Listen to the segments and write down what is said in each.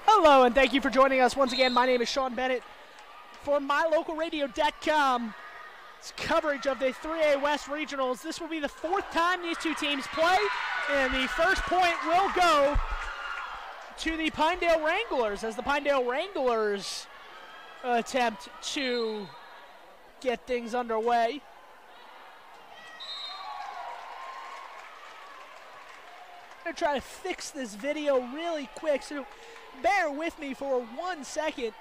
Hello, and thank you for joining us once again. My name is Sean Bennett for MyLocalRadio.com. It's coverage of the 3A West Regionals. This will be the fourth time these two teams play, and the first point will go to the Pinedale Wranglers as the Pinedale Wranglers attempt to get things underway. I'm going to try to fix this video really quick, so bear with me for 1 second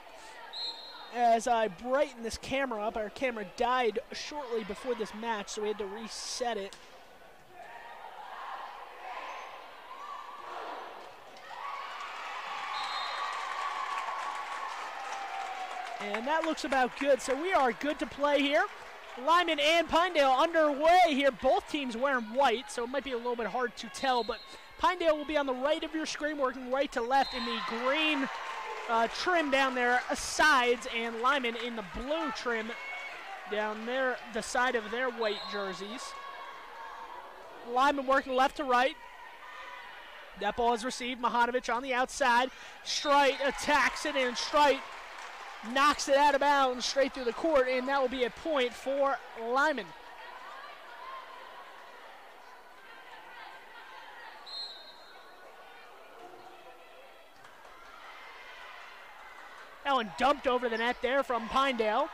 as I brighten this camera up. Our camera died shortly before this match, so we had to reset it. And that looks about good, so we are good to play here. Lyman and Pinedale underway here. Both teams wearing white, so it might be a little bit hard to tell, but Pinedale will be on the right of your screen, working right to left in the green trim down their sides, and Lyman in the blue trim down there, the side of their white jerseys. Lyman working left to right. That ball is received. Mahanovic on the outside. Strite attacks it, and Strite knocks it out of bounds straight through the court, and that will be a point for Lyman. That one dumped over the net there from Pinedale.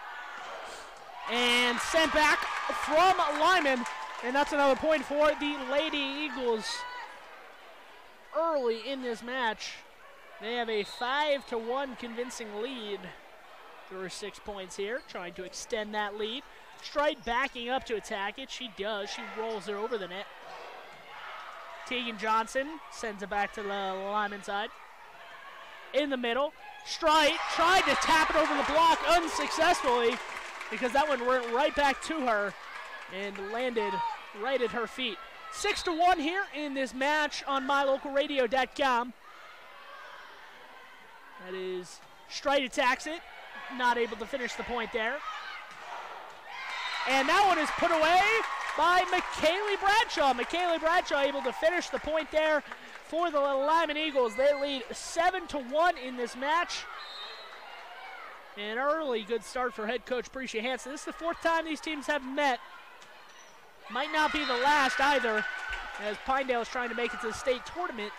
And sent back from Lyman. And that's another point for the Lady Eagles early in this match. They have a 5-1 convincing lead. There are 6 points here, trying to extend that lead. Strite backing up to attack it. She does. She rolls it over the net. Tegan Johnson sends it back to the Lyman side. In the middle, Strite tried to tap it over the block unsuccessfully because that one went right back to her and landed right at her feet. 6-1 here in this match on MyLocalRadio.com. That is, Strite attacks it, not able to finish the point there. And that one is put away by McKaylee Bradshaw. McKaylee Bradshaw able to finish the point there for the Lyman Eagles. They lead 7-1 in this match. An early good start for head coach Precia Hansen. This is the fourth time these teams have met. Might not be the last either, as Pinedale is trying to make it to the state tournament,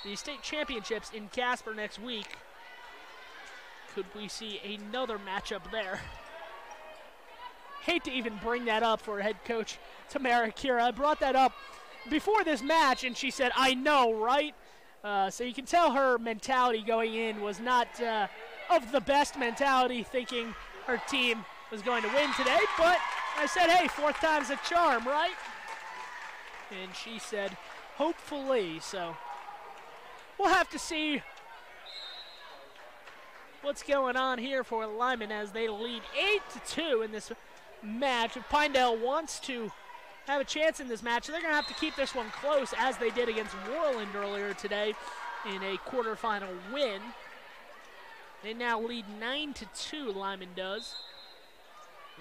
the state championships in Casper next week. Could we see another matchup there? Hate to even bring that up for head coach Tamara Kira. I brought that up before this match, and she said, I know, right? So you can tell her mentality going in was not of the best mentality, thinking her team was going to win today. But I said, hey, fourth time's a charm, right? And she said, hopefully. So we'll have to see what's going on here for Lyman as they lead 8-2 in this match. If Pinedale wants to have a chance in this match, they're going to have to keep this one close, as they did against Worland earlier today in a quarterfinal win. They now lead 9-2, Lyman does.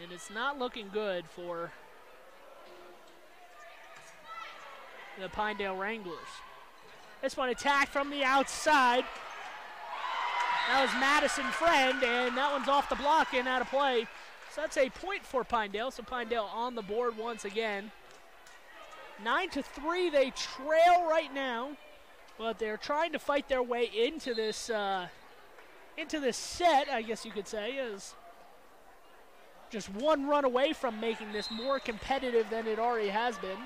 And it's not looking good for the Pinedale Wranglers. This one attacked from the outside. That was Madison Friend, and that one's off the block and out of play. So that's a point for Pinedale. So Pinedale on the board once again. 9-3, they trail right now, but they're trying to fight their way into this set, I guess you could say, as just one run away from making this more competitive than it already has been.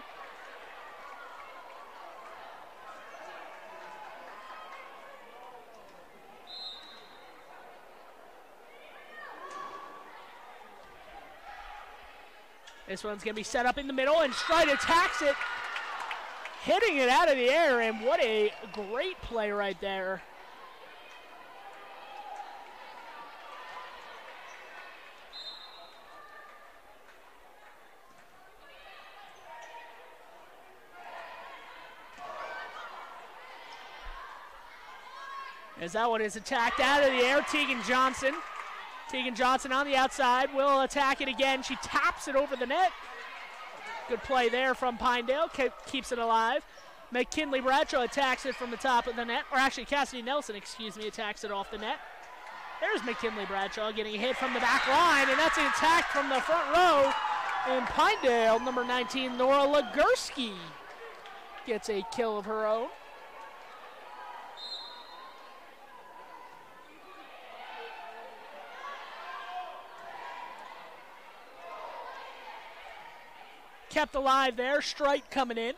This one's going to be set up in the middle, and Strite attacks it, hitting it out of the air, and what a great play right there. As that one is attacked out of the air, Tegan Johnson. Tegan Johnson on the outside will attack it again. She taps it over the net. Good play there from Pinedale, keeps it alive. McKinley Bradshaw attacks it from the top of the net. Or actually, Cassidy Nelson, excuse me, attacks it off the net. There's McKinley Bradshaw getting hit from the back line, and that's an attack from the front row. And Pinedale, number 19, Nora Legursky, gets a kill of her own. Kept alive there, strike coming in.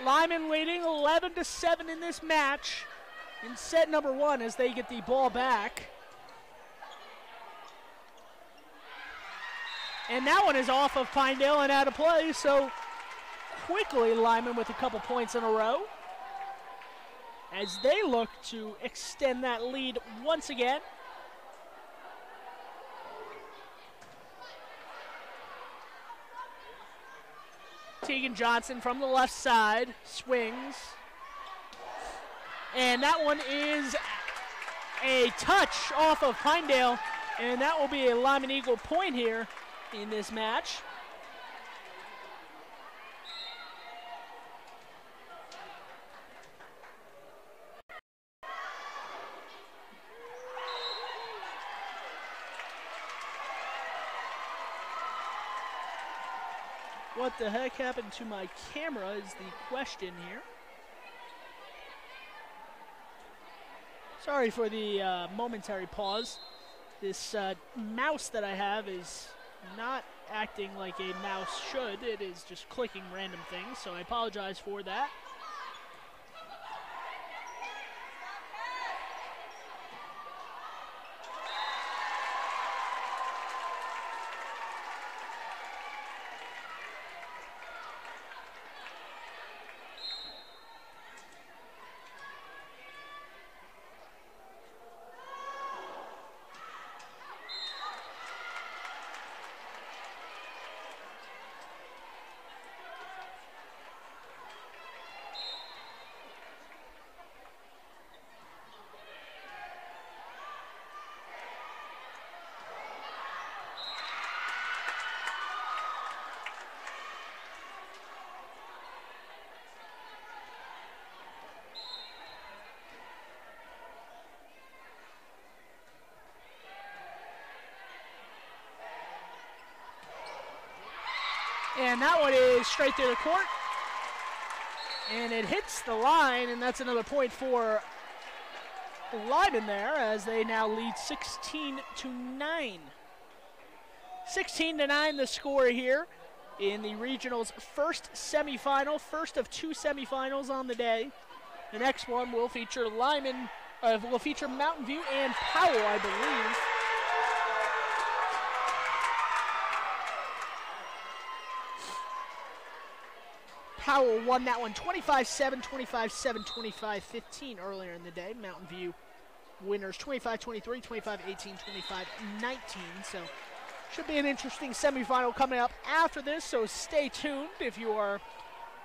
Lyman leading 11-7 in this match in set number 1 as they get the ball back. And that one is off of Pinedale and out of play, so quickly Lyman with a couple points in a row as they look to extend that lead once again. Tegan Johnson from the left side swings. And that one is a touch off of Pinedale, and that will be a Lyman Eagle point here in this match. What the heck happened to my camera is the question here. Sorry for the momentary pause. This mouse that I have is not acting like a mouse should. It is just clicking random things, so I apologize for that. And that one is straight through the court. And it hits the line, and that's another point for Lyman there as they now lead 16-9. 16-9 the score here in the regional's first semifinal, first of 2 semifinals on the day. The next one will feature Lyman, will feature Mountain View and Powell, I believe. Powell won that one 25-7, 25-7, 25-15 earlier in the day. Mountain View winners 25-23, 25-18, 25-19. So should be an interesting semifinal coming up after this, so stay tuned if you are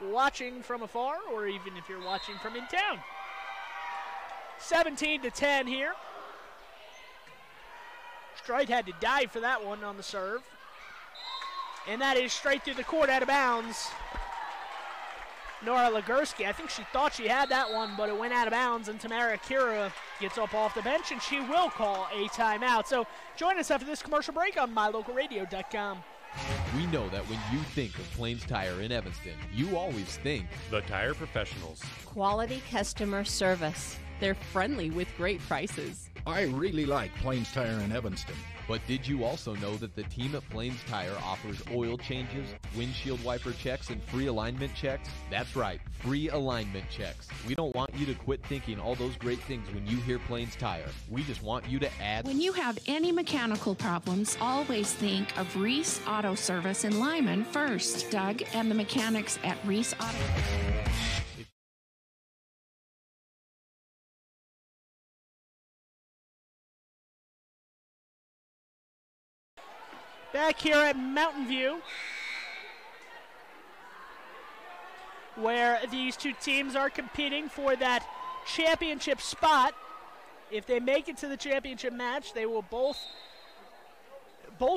watching from afar or even if you're watching from in town. 17-10 here. Stride had to dive for that one on the serve. And that is straight through the court out of bounds. Nora Legursky, I think she thought she had that one, but it went out of bounds, and Tamara Kira gets up off the bench, and she will call a timeout. So join us after this commercial break on mylocalradio.com. We know that when you think of Plains Tire in Evanston, you always think the Tire Professionals. Quality customer service. They're friendly with great prices. I really like Plains Tire in Evanston. But did you also know that the team at Plains Tire offers oil changes, windshield wiper checks, and free alignment checks? That's right, free alignment checks. We don't want you to quit thinking all those great things when you hear Plains Tire. We just want you to add... When you have any mechanical problems, always think of Reese Auto Service in Lyman first. Doug and the mechanics at Reese Auto. Back here at Mountain View, where these two teams are competing for that championship spot. If they make it to the championship match, they will both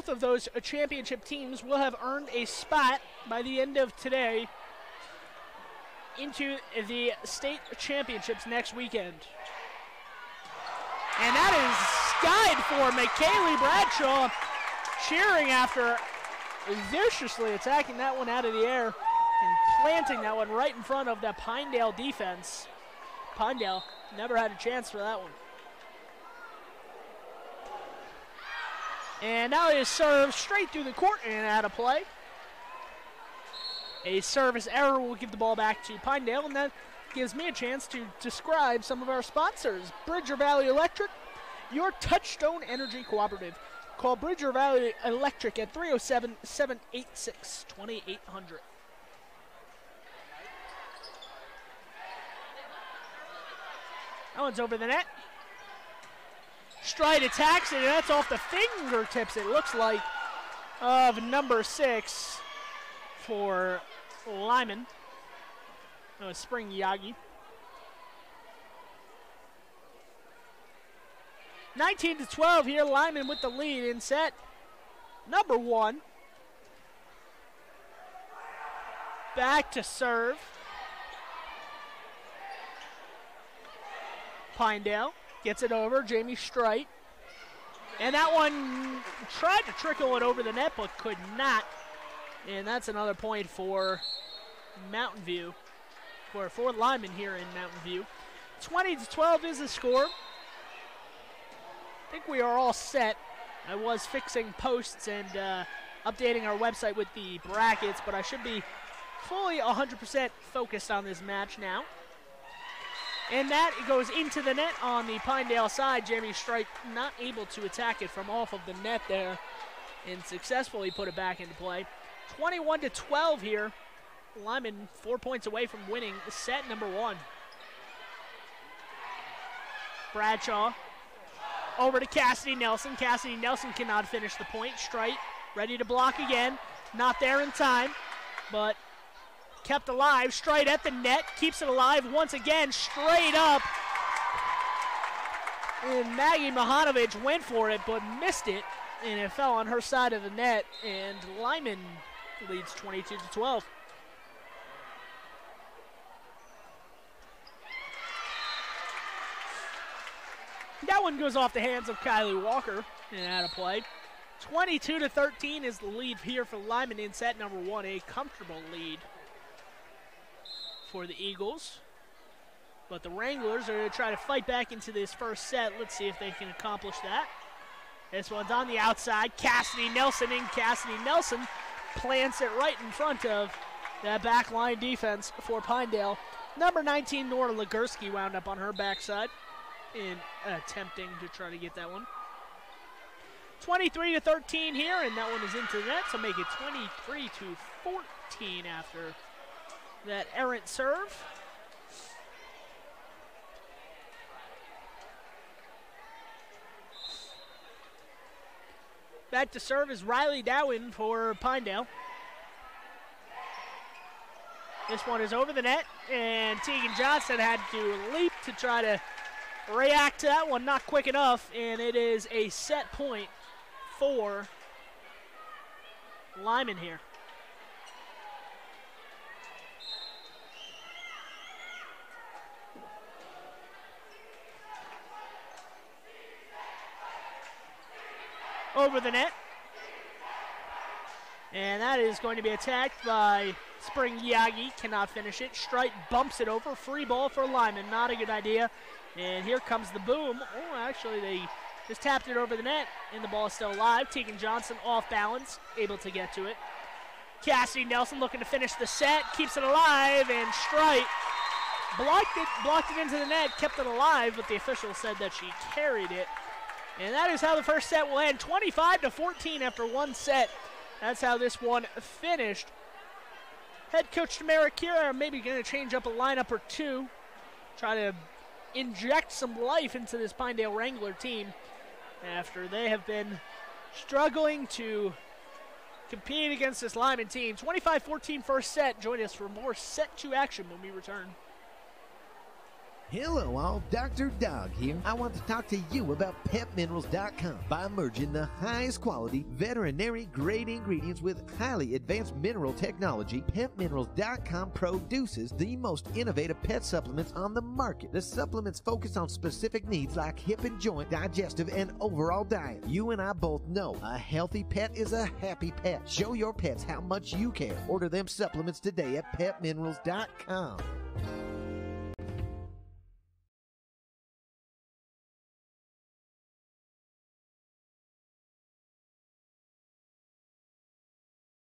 of those championship teams will have earned a spot by the end of today into the state championships next weekend. And that is skied for McKaylee Bradshaw, cheering after viciously attacking that one out of the air and planting that one right in front of that Pinedale defense. Pinedale never had a chance for that one. And now it is served straight through the court and out of play. A service error will give the ball back to Pinedale, and that gives me a chance to describe some of our sponsors. Bridger Valley Electric, your Touchstone Energy Cooperative. Call Bridger Valley Electric at 307-786-2800. That one's over the net. Stride attacks it, and that's off the fingertips, it looks like, of number 6 for Lyman. Spring Yagi. 19-12 here, Lyman with the lead in set number 1. Back to serve. Pinedale gets it over, Jamie Strite. And that one tried to trickle it over the net, but could not. And that's another point for Mountain View, for Lyman here in Mountain View. 20-12 is the score. I think we are all set. I was fixing posts and updating our website with the brackets, but I should be fully 100% focused on this match now. And that goes into the net on the Pinedale side. Jamie Strike not able to attack it from off of the net there and successfully put it back into play. 21-12 here. Lyman 4 points away from winning set number 1. Bradshaw over to Cassidy Nelson. Cassidy Nelson cannot finish the point. Strite ready to block again. Not there in time, but kept alive. Strite at the net, keeps it alive once again, straight up. And Maggie Mahanovic went for it, but missed it, and it fell on her side of the net, and Lyman leads 22-12. That one goes off the hands of Kylie Walker and out of play. 22-13 is the lead here for Lyman in set number 1, a comfortable lead for the Eagles. But the Wranglers are going to try to fight back into this first set. Let's see if they can accomplish that. This one's on the outside. Cassidy Nelson, and Cassidy Nelson plants it right in front of that back line defense for Pinedale. Number 19, Nora Legursky, wound up on her backside in attempting to try to get that one. 23-13 here, and that one is into the net, so make it 23-14 after that errant serve. Back to serve is Riley Dowen for Pinedale. This one is over the net, and Tegan Johnson had to leap to try to react to that one, not quick enough, and it is a set point for Lyman here. Over the net. And that is going to be attacked by Spring Yagi cannot finish it. Strite bumps it over. Free ball for Lyman. Not a good idea. And here comes the boom. Oh, actually, they just tapped it over the net, and the ball is still alive. Tegan Johnson off balance, able to get to it. Cassidy Nelson looking to finish the set, keeps it alive, and Strite blocked it into the net, kept it alive, but the official said that she carried it. And that is how the first set will end, 25-14 after one set. That's how this one finished. Head coach Tamara Kira maybe going to change up a lineup or two, try to inject some life into this Pinedale Wrangler team after they have been struggling to compete against this Lyman team. 25-14 first set. Join us for more set 2 action when we return. Hello all, Dr. Dog here. I want to talk to you about PetMinerals.com. By merging the highest quality veterinary grade ingredients with highly advanced mineral technology, PetMinerals.com produces the most innovative pet supplements on the market. The supplements focus on specific needs like hip and joint, digestive, and overall diet. You and I both know a healthy pet is a happy pet. Show your pets how much you care. Order them supplements today at PetMinerals.com.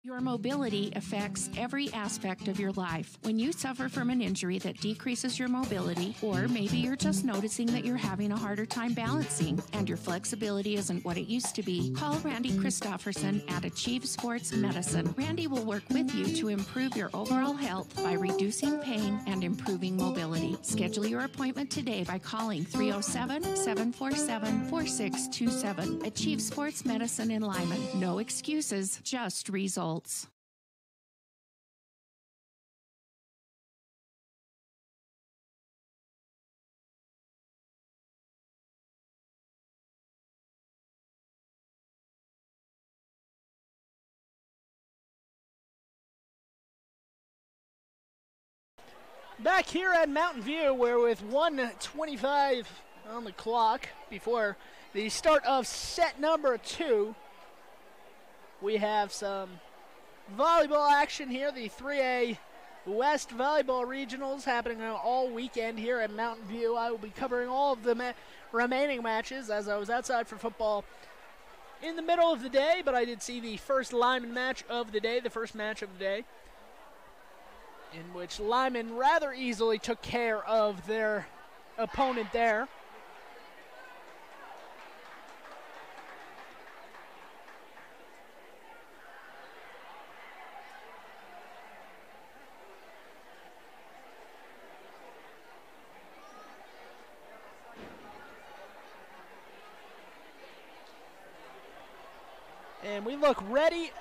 Your mobility affects every aspect of your life. When you suffer from an injury that decreases your mobility, or maybe you're just noticing that you're having a harder time balancing and your flexibility isn't what it used to be, call Randy Christofferson at Achieve Sports Medicine. Randy will work with you to improve your overall health by reducing pain and improving mobility. Schedule your appointment today by calling 307-747-4627. Achieve Sports Medicine in Lyman. No excuses, just results. Back here at Mountain View, where with 1:25 on the clock before the start of set number 2, we have some volleyball action here. The 3A West Volleyball Regionals happening all weekend here at Mountain View. I will be covering all of the remaining matches as I was outside for football in the middle of the day, but I did see the first Lyman match of the day, the first match of the day, in which Lyman rather easily took care of their opponent there. And we look ready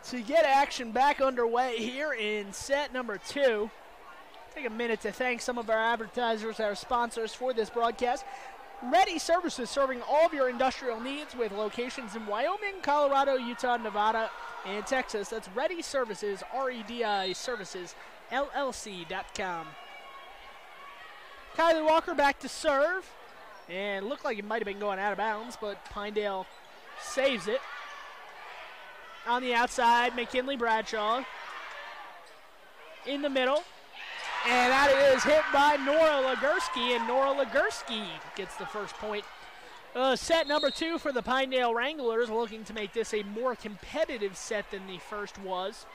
to get action back underway here in set number 2. Take a minute to thank some of our advertisers, our sponsors for this broadcast. Ready Services, serving all of your industrial needs with locations in Wyoming, Colorado, Utah, Nevada, and Texas. That's Ready Services, REDI Services, LLC.com. Kylie Walker back to serve. And looked like it might have been going out of bounds, but Pinedale saves it. On the outside, McKinley Bradshaw. In the middle. And that is hit by Nora Legursky, and Nora Legursky gets the first point. Set number 2 for the Pinedale Wranglers, looking to make this a more competitive set than the first was,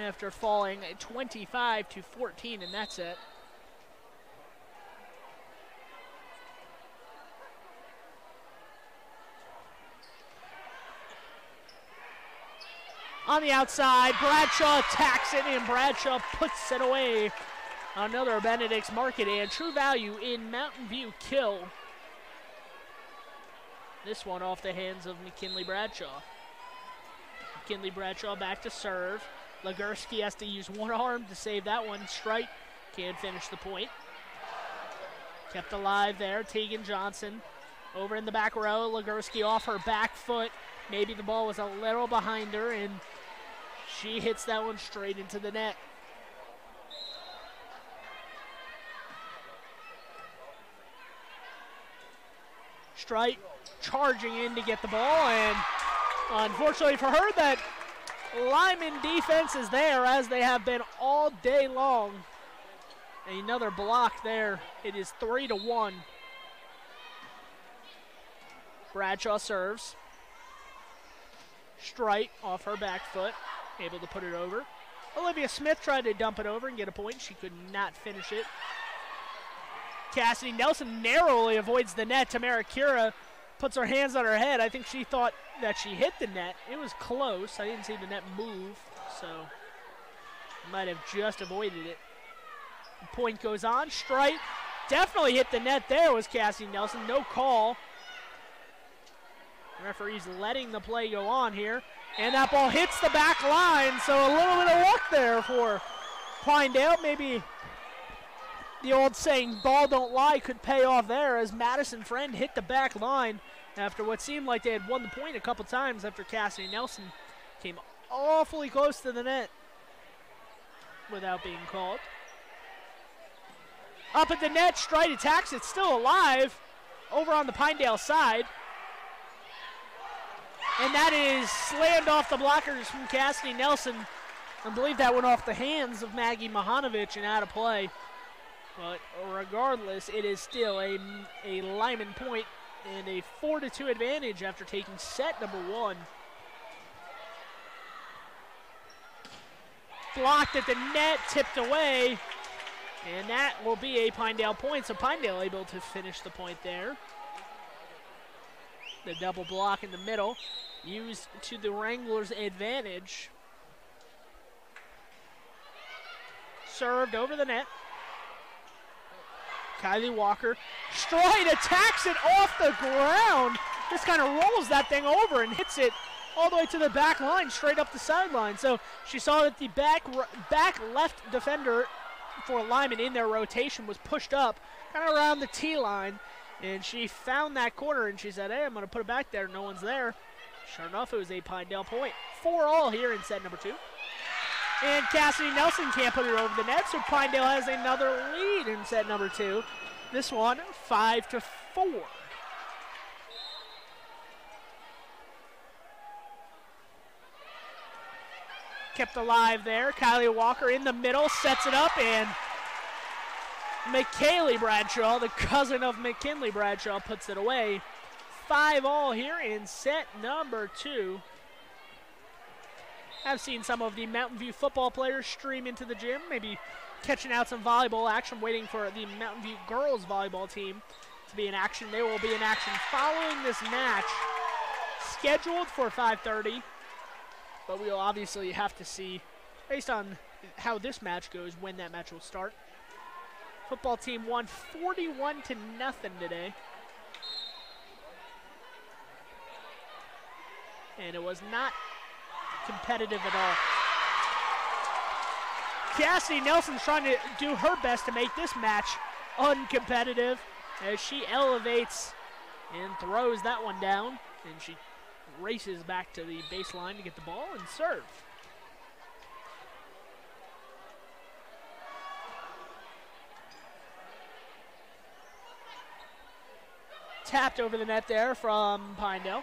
after falling 25-14 in that set. On the outside, Bradshaw attacks it, and Bradshaw puts it away. Another Benedict's Market and True Value in Mountain View kill. This one off the hands of McKinley Bradshaw. McKinley Bradshaw back to serve. Legursky has to use one arm to save that one. Strite can't finish the point. Kept alive there. Tegan Johnson over in the back row. Legursky off her back foot. Maybe the ball was a little behind her, and she hits that one straight into the net. Strite charging in to get the ball, and unfortunately for her, that Lyman defense is there, as they have been all day long. Another block there. It is 3-1. Bradshaw serves. Strite off her back foot, able to put it over. Olivia Smith tried to dump it over and get a point. She could not finish it. Cassidy Nelson narrowly avoids the net. Tamara Kira puts her hands on her head. I think she thought that she hit the net. It was close. I didn't see the net move, so might have just avoided it. The point goes on. Strite definitely hit the net there, was Cassidy Nelson. No call. The referee's letting the play go on here. And that ball hits the back line, so a little bit of luck there for Pinedale. Maybe the old saying, ball don't lie, could pay off there, as Madison Friend hit the back line after what seemed like they had won the point a couple times after Cassidy Nelson came awfully close to the net without being called. Up at the net, Strite attacks. It's still alive over on the Pinedale side. And that is slammed off the blockers from Cassidy Nelson. I believe that went off the hands of Maggie Mahanovic and out of play. But regardless, it is still a Lyman point and a 4-2 advantage after taking set number 1. Blocked at the net, tipped away. And that will be a Pinedale point. So Pinedale able to finish the point there. The double block in the middle, used to the Wranglers' advantage. Served over the net. Kylie Walker. Strite attacks it off the ground. Just kind of rolls that thing over and hits it all the way to the back line, straight up the sideline. So she saw that the back left defender for Lyman in their rotation was pushed up, kind of around the tee line. And she found that corner, and she said, hey, I'm going to put it back there. No one's there. Sure enough, it was a Pinedale point. 4-all here in set number 2. And Cassidy Nelson can't put it over the net, so Pinedale has another lead in set number 2. This one, 5-4. Kept alive there. Kylie Walker in the middle, sets it up, and McKaylee Bradshaw, the cousin of McKinley Bradshaw, puts it away. 5-all here in set number 2. I've seen some of the Mountain View football players stream into the gym, maybe catching out some volleyball action, waiting for the Mountain View girls volleyball team to be in action. They will be in action following this match, scheduled for 5:30, but we will obviously have to see, based on how this match goes, when that match will start. Football team won 41-0 today. And it was not competitive at all. Cassidy Nelson's trying to do her best to make this match uncompetitive as she elevates and throws that one down. And she races back to the baseline to get the ball and serve. Tapped over the net there from Pinedale.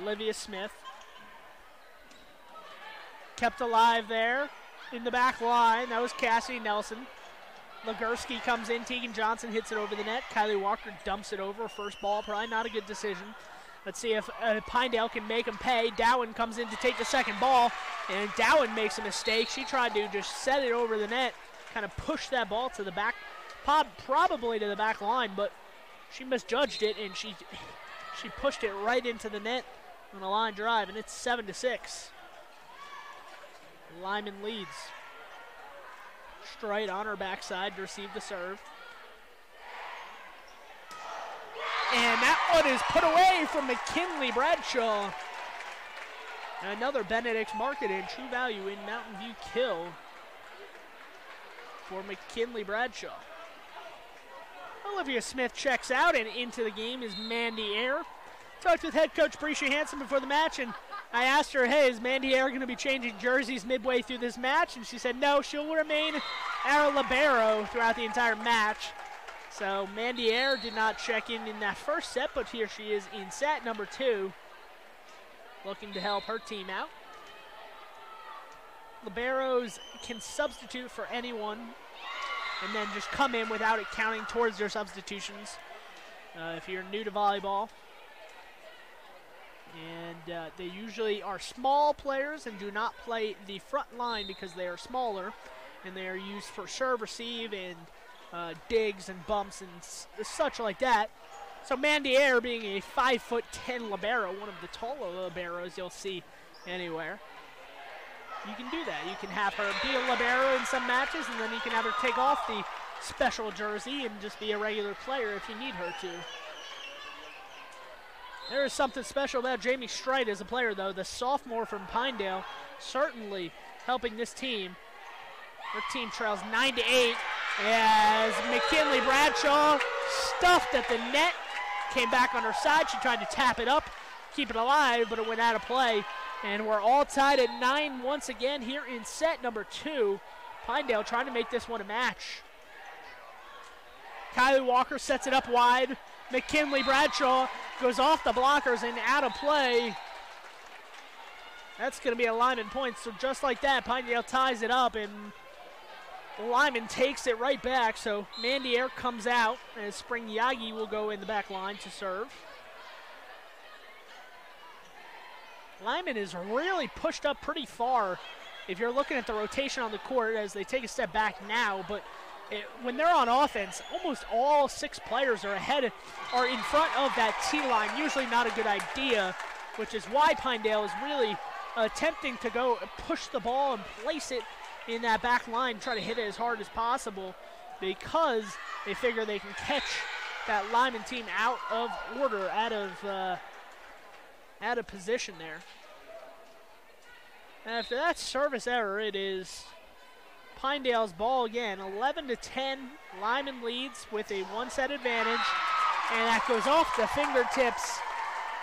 Olivia Smith. Kept alive there in the back line. That was Cassidy Nelson. Legursky comes in. Tegan Johnson hits it over the net. Kylie Walker dumps it over. First ball, probably not a good decision. Let's see if Pinedale can make them pay. Dowen comes in to take the second ball, and Dowen makes a mistake. She tried to just set it over the net, kind of push that ball to the back, probably to the back line, but she misjudged it, and she pushed it right into the net on a line drive, and it's 7-6. Lyman leads. Strite on her backside to receive the serve. And that one is put away from McKinley Bradshaw. Another Benedict's Market and True Value in Mountain View kill for McKinley Bradshaw. Olivia Smith checks out, and into the game is Mandy Eyre. Talked with head coach Brescia Hansen before the match, and I asked her, hey, is Mandy Eyre going to be changing jerseys midway through this match? And she said, no, she'll remain our libero throughout the entire match. So Mandy Eyre did not check in that first set, but here she is in set number 2. looking to help her team out. Liberos can substitute for anyone and then just come in without it counting towards their substitutions if you're new to volleyball. And they usually are small players and do not play the front line because they are smaller, and they are used for serve, receive, and digs and bumps and such like that. So Mandy Air, being a 5'10" libero, one of the taller liberos you'll see anywhere, you can do that. You can have her be a libero in some matches, and then you can have her take off the special jersey and just be a regular player if you need her to. There is something special about Jamie Strite as a player, though. The sophomore from Pinedale certainly helping this team. Her team trails 9-8 as McKinley Bradshaw stuffed at the net. Came back on her side. She tried to tap it up, keep it alive, but it went out of play. And we're all tied at 9 once again here in set number 2. Pinedale trying to make this one a match. Kylie Walker sets it up wide. McKinley Bradshaw goes off the blockers and out of play. That's going to be a Lyman point. So just like that, Pinedale ties it up, and Lyman takes it right back. So Mandy Air comes out, and Spring Yagi will go in the back line to serve. Lyman is really pushed up pretty far if you're looking at the rotation on the court as they take a step back now, but when they're on offense, almost all 6 players are in front of that T-line. Usually not a good idea, which is why Pinedale is really attempting to go push the ball and place it in that back line, try to hit it as hard as possible, because they figure they can catch that Lyman team out of order, out of position there. And after that service error, it is Pinedale's ball again. 11-10, Lyman leads with a 1-set advantage, and that goes off the fingertips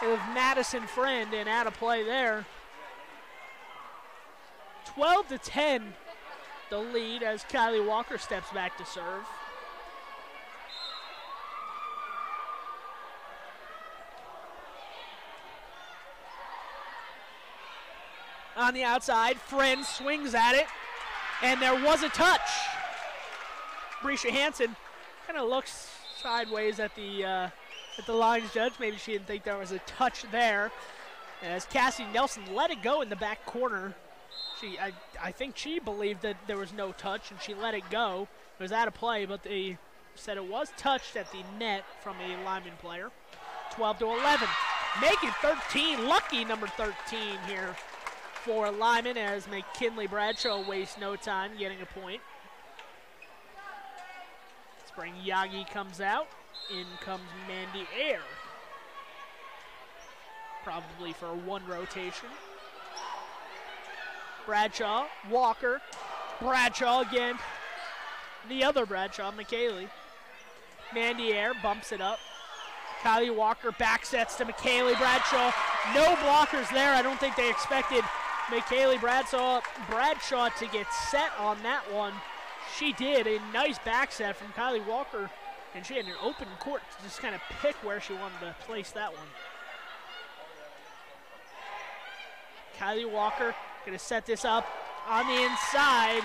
of Madison Friend and out of play there. 12-10, the lead as Kylie Walker steps back to serve. On the outside, Friend swings at it, and there was a touch. Brescia Hansen kind of looks sideways at the lines judge. Maybe she didn't think there was a touch there. As Cassidy Nelson let it go in the back corner. I think she believed that there was no touch, and she let it go. It was out of play, but they said it was touched at the net from a Lyman player. 12-11. Make it 13. Lucky number 13 here for Lyman as McKinley Bradshaw wastes no time getting a point. Spring Yagi comes out. In comes Mandy Air. Probably for one rotation. Bradshaw, Walker, Bradshaw again. The other Bradshaw, McKaylee. Mandy Air bumps it up. Kylie Walker back sets to McKaylee Bradshaw. No blockers there. I don't think they expected McKaylee Bradshaw to get set on that one. She did. A nice back set from Kylie Walker, and she had an open court to just kind of pick where she wanted to place that one. Kylie Walker going to set this up on the inside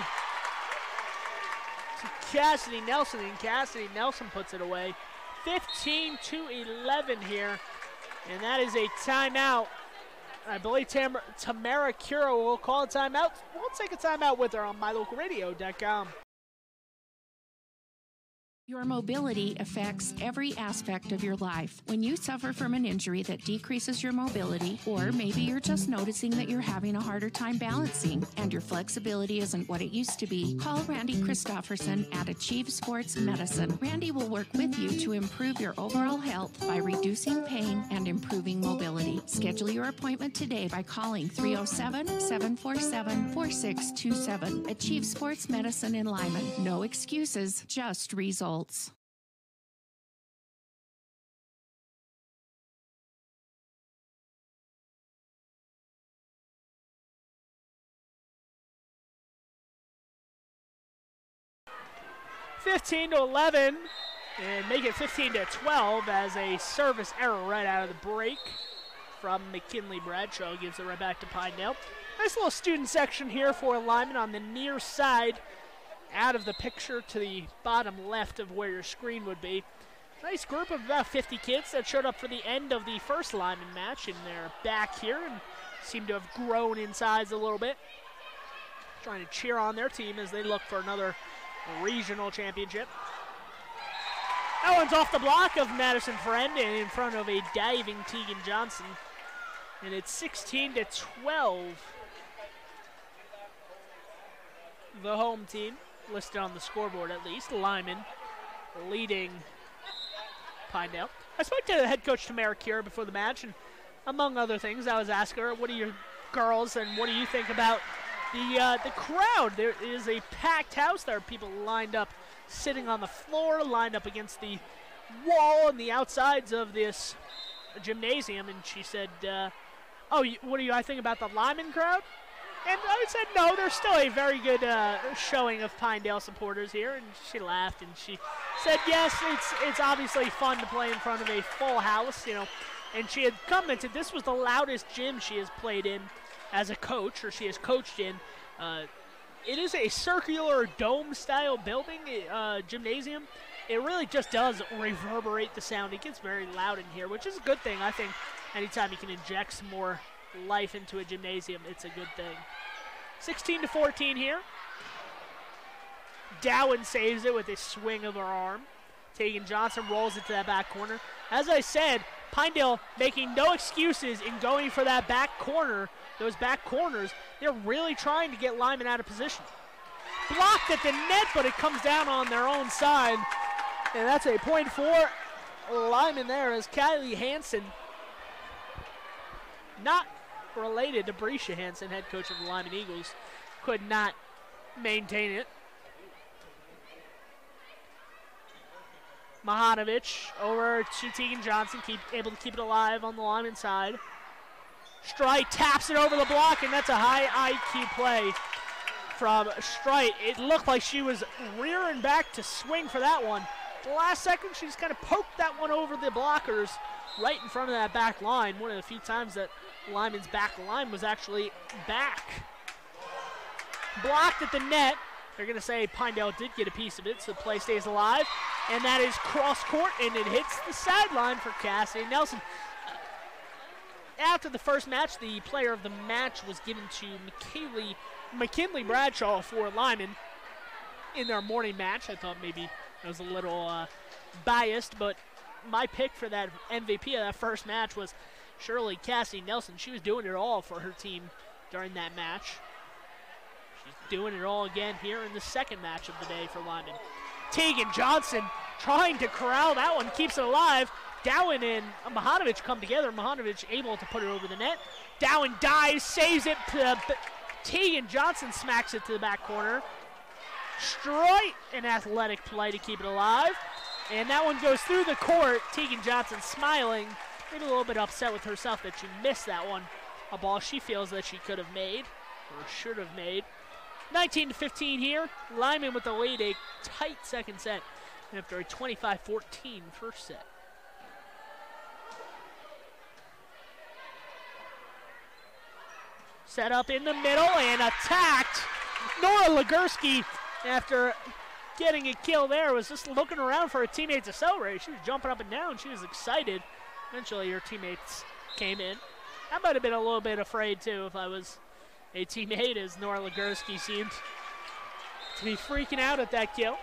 to Cassidy Nelson, and Cassidy Nelson puts it away. 15-11 here, and that is a timeout. I believe Tamara Curo will call a timeout. We'll take a timeout with her on mylocalradio.com. Your mobility affects every aspect of your life. When you suffer from an injury that decreases your mobility, or maybe you're just noticing that you're having a harder time balancing and your flexibility isn't what it used to be, call Randy Christofferson at Achieve Sports Medicine. Randy will work with you to improve your overall health by reducing pain and improving mobility. Schedule your appointment today by calling 307-747-4627. Achieve Sports Medicine in Lyman. No excuses, just results. 15-11, and make it 15-12 as a service error right out of the break from McKinley Bradshaw. Gives it right back to Pinedale. Nice little student section here for Lyman on the near side, out of the picture to the bottom left of where your screen would be. Nice group of about 50 kids that showed up for the end of the first Lyman match, and they're back here and seem to have grown in size a little bit. Trying to cheer on their team as they look for another regional championship. That one's off the block of Madison Friend and in front of a diving Tegan Johnson. And it's 16-12. The home team, listed on the scoreboard at least. Lyman leading Pinedale. I spoke to the head coach, Tamara Cure, before the match, and among other things, I was asking her, what are your girls and what do you think about the crowd? There is a packed house. There are people lined up, sitting on the floor, lined up against the wall on the outsides of this gymnasium. And she said, what do I think about the Lyman crowd? And I said, no, there's still a very good showing of Pinedale supporters here. And she laughed and she said, yes, it's obviously fun to play in front of a full house, you know. And she had commented this was the loudest gym she has played in as a coach, or she has coached in. It is a circular dome-style building, gymnasium. It really just does reverberate the sound. It gets very loud in here, which is a good thing. I think anytime you can inject some more life into a gymnasium, it's a good thing. 16-14 here. Dowen saves it with a swing of her arm. Tegan Johnson rolls it to that back corner. As I said, Pinedale making no excuses in going for that back corner, those back corners. They're really trying to get Lyman out of position. Blocked at the net, but it comes down on their own side. And that's a point for Lyman there as Kylie Hansen, not related to Brescia Hansen, head coach of the Lyman Eagles, could not maintain it. Mahanovic over to Tegan Johnson, able to keep it alive on the Lyman side. Strite taps it over the block, and that's a high IQ play from Strite. It looked like she was rearing back to swing for that one. The last second, she just kind of poked that one over the blockers right in front of that back line. One of the few times that Lyman's back line was actually back. Blocked at the net. They're going to say Pinedale did get a piece of it, so the play stays alive. And that is cross court, and it hits the sideline for Cassidy Nelson. After the first match, the player of the match was given to McKinley Bradshaw for Lyman in their morning match. I thought maybe I was a little biased, but my pick for that MVP of that first match was surely Cassidy Nelson. She was doing it all for her team during that match. She's doing it all again here in the second match of the day for Lyman. Tegan Johnson trying to corral that one, keeps it alive. Dowen and Mahanovic come together. Mahanovic able to put it over the net. Dowen dives, saves it. Tegan Johnson smacks it to the back corner. Straight an athletic play to keep it alive. And that one goes through the court. Tegan Johnson smiling, maybe a little bit upset with herself that she missed that one. A ball she feels that she could have made, or should have made. 19-15 here. Lyman with the lead, a tight second set after a 25-14 first set. Set up in the middle and attacked. Nora Legursky, after getting a kill there, was just looking around for her teammates to celebrate. She was jumping up and down. She was excited. Eventually her teammates came in. I might have been a little bit afraid too if I was a teammate, as Nora Legursky seemed to be freaking out at that kill.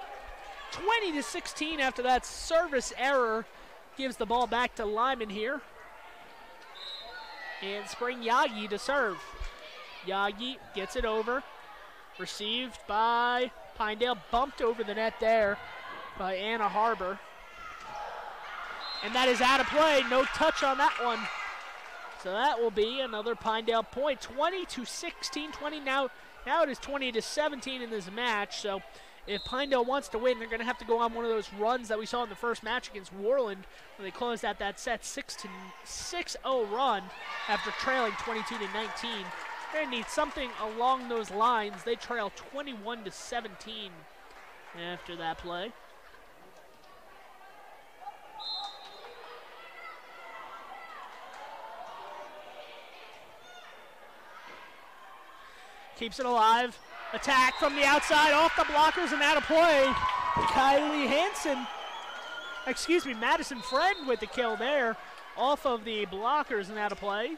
20-16 after that service error gives the ball back to Lyman here. And Spring Yagi to serve. Yagi gets it over. Received by Pinedale. Bumped over the net there by Anna Harbor. And that is out of play. No touch on that one. So that will be another Pinedale point. 20-16, 20 now it is 20-17 in this match. So if Pinedale wants to win, they're going to have to go on one of those runs that we saw in the first match against Worland, where they closed out that set 6-0 run after trailing 22-19. They're going to need something along those lines. They trail 21-17 after that play. keeps it alive. Attack from the outside, off the blockers and out of play. Madison Friend with the kill there. Off of the blockers and out of play.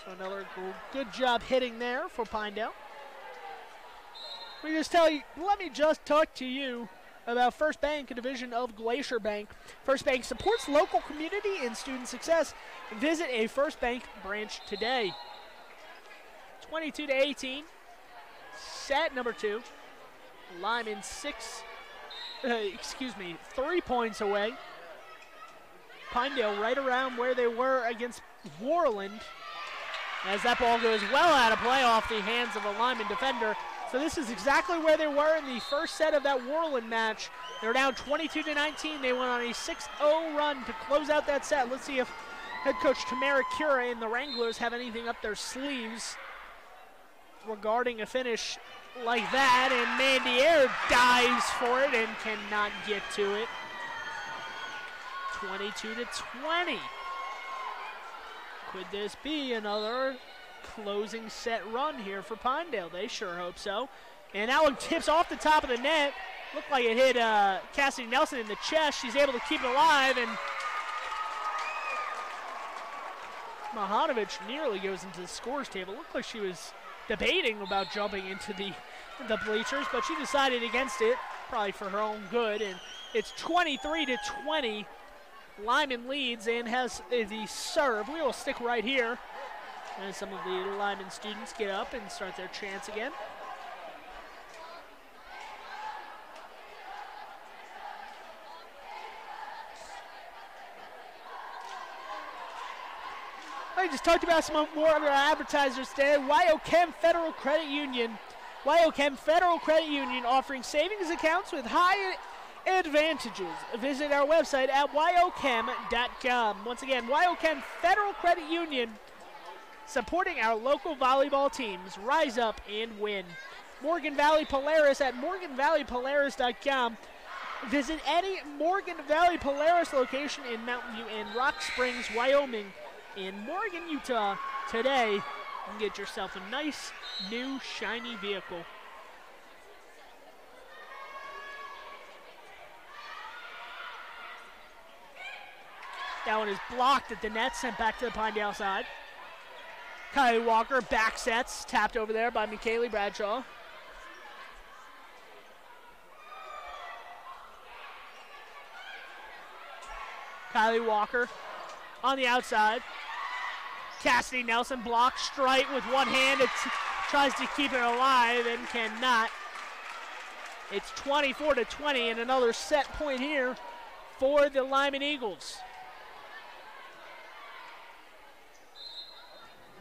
So another good job hitting there for Pinedale. Let me just talk to you about First Bank, a division of Glacier Bank. First Bank supports local community and student success. Visit a First Bank branch today. 22-18. Set number 2. Lyman 3 points away. Pinedale right around where they were against Worland, as that ball goes well out of play off the hands of a Lyman defender. So this is exactly where they were in the first set of that Worland match. They're down 22-19. They went on a 6-0 run to close out that set. Let's see if head coach Tamara Cura and the Wranglers have anything up their sleeves regarding a finish like that. And Mandier dives for it and cannot get to it. 22-20. Could this be another closing set run here for Pinedale? They sure hope so. And that one tips off the top of the net. Looked like it hit Cassidy Nelson in the chest. She's able to keep it alive, and Mahanovic nearly goes into the scores table. Looked like she was debating about jumping into the bleachers, but she decided against it, probably for her own good. And it's 23-20. Lyman leads and has the serve. We will stick right here as some of the Lyman students get up and start their chants again. I just talked about some more of our advertisers today. WyoChem Federal Credit Union. WyoChem Federal Credit Union offering savings accounts with high advantages. Visit our website at wyochem.com. Once again, WyoChem Federal Credit Union, supporting our local volleyball teams. Rise up and win. Morgan Valley Polaris at morganvalleypolaris.com. Visit any Morgan Valley Polaris location in Mountain View and Rock Springs, Wyoming, in Morgan, Utah today, and get yourself a nice, new, shiny vehicle. That one is blocked at the net, sent back to the Pinedale side. Kylie Walker back sets, tapped over there by McKaylee Bradshaw. Kylie Walker on the outside. Cassidy Nelson blocks straight with one hand. It tries to keep it alive and cannot. It's 24-20 and another set point here for the Lyman Eagles.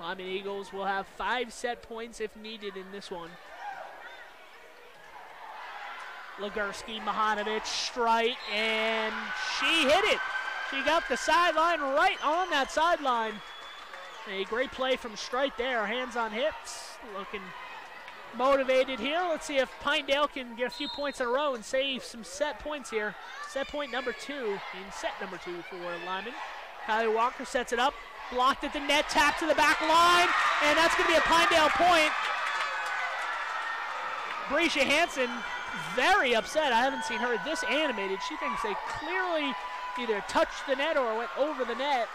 Lyman Eagles will have 5 set points if needed in this one. Legursky, Mahanovic, straight, and she hit it. She got the sideline right on that sideline. A great play from Strite there, hands on hips, looking motivated here. Let's see if Pinedale can get a few points in a row and save some set points here. Set point number 2 in set number 2 for Lyman. Kylie Walker sets it up, blocked at the net, tap to the back line, and that's going to be a Pinedale point. Brescia Hansen very upset. I haven't seen her this animated. She thinks they clearly either touched the net or went over the net.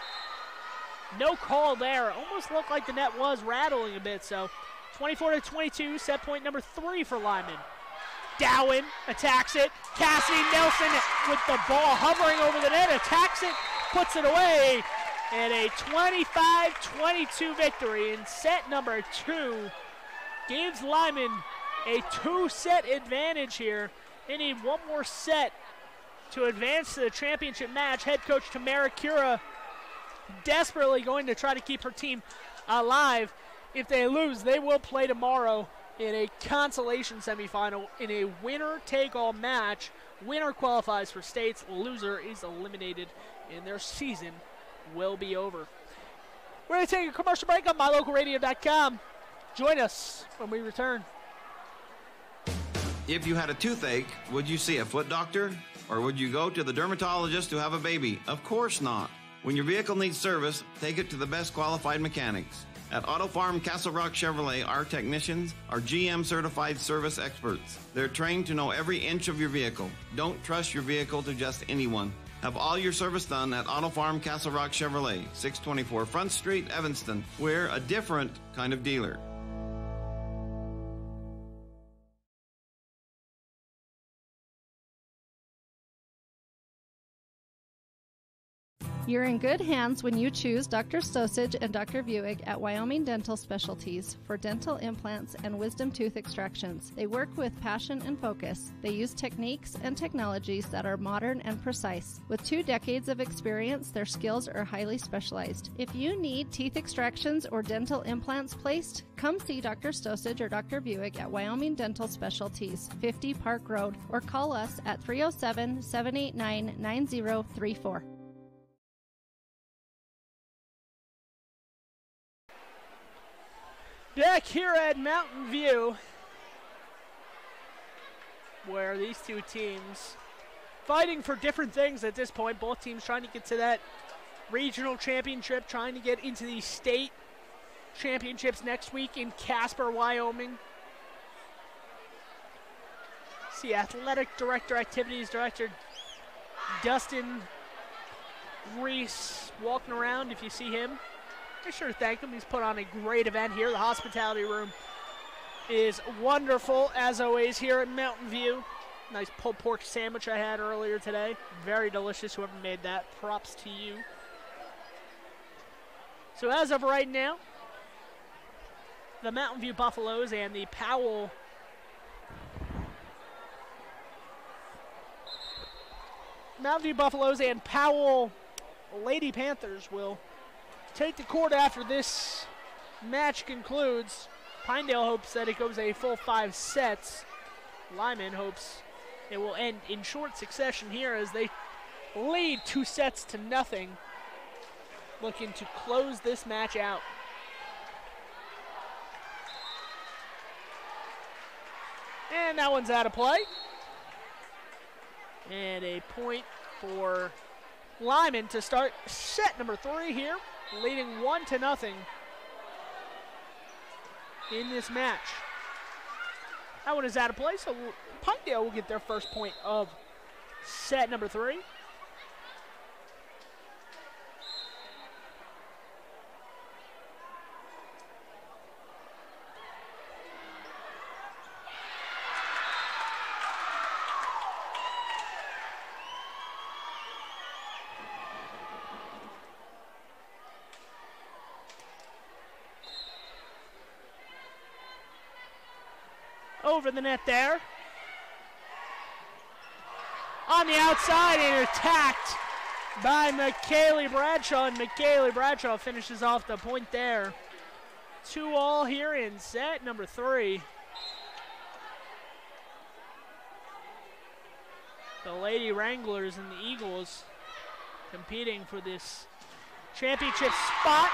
No call there. Almost looked like the net was rattling a bit. So 24-22, set point number 3 for Lyman. Dowen attacks it. Cassidy Nelson with the ball hovering over the net, attacks it, puts it away. And a 25-22 victory in set number 2 gives Lyman a 2-set advantage here. They need one more set to advance to the championship match. Head coach Tamara Cura desperately going to try to keep her team alive. If they lose, they will play tomorrow in a consolation semifinal in a winner-take-all match. Winner qualifies for states, loser is eliminated, and their season will be over. We're going to take a commercial break on mylocalradio.com. Join us when we return. If you had a toothache, would you see a foot doctor? Or would you go to the dermatologist to have a baby? Of course not. When your vehicle needs service, take it to the best qualified mechanics. At Auto Farm Castle Rock Chevrolet, our technicians are GM certified service experts. They're trained to know every inch of your vehicle. Don't trust your vehicle to just anyone. Have all your service done at Auto Farm Castle Rock Chevrolet, 624 Front Street, Evanston. We're a different kind of dealer. You're in good hands when you choose Dr. Stosage and Dr. Buick at Wyoming Dental Specialties for dental implants and wisdom tooth extractions. They work with passion and focus. They use techniques and technologies that are modern and precise. With 2 decades of experience, their skills are highly specialized. If you need teeth extractions or dental implants placed, come see Dr. Stosage or Dr. Buick at Wyoming Dental Specialties, 50 Park Road, or call us at 307-789-9034. Back here at Mountain View, where these two teams fighting for different things at this point. Both teams trying to get to that regional championship, trying to get into the state championships next week in Casper, Wyoming. See athletic director, activities director Dustin Reese walking around. If you see him, be sure to thank him. He's put on a great event here. The hospitality room is wonderful, as always, here at Mountain View. Nice pulled pork sandwich I had earlier today. Very delicious, whoever made that. Props to you. So as of right now, the Mountain View Buffaloes and the Powell Lady Panthers will take the court after this match concludes. Pinedale hopes that it goes a full 5 sets. Lyman hopes it will end in short succession here as they lead 2 sets to nothing. Looking to close this match out. And that one's out of play. And a point for Lyman to start set number 3 here, leading 1-0 in this match. That one is out of play, so Pinedale will get their first point of set number 3. Over the net there. On the outside and attacked by McKaylee Bradshaw, and McKaylee Bradshaw finishes off the point there. 2-2 here in set number 3. The Lady Wranglers and the Eagles competing for this championship spot.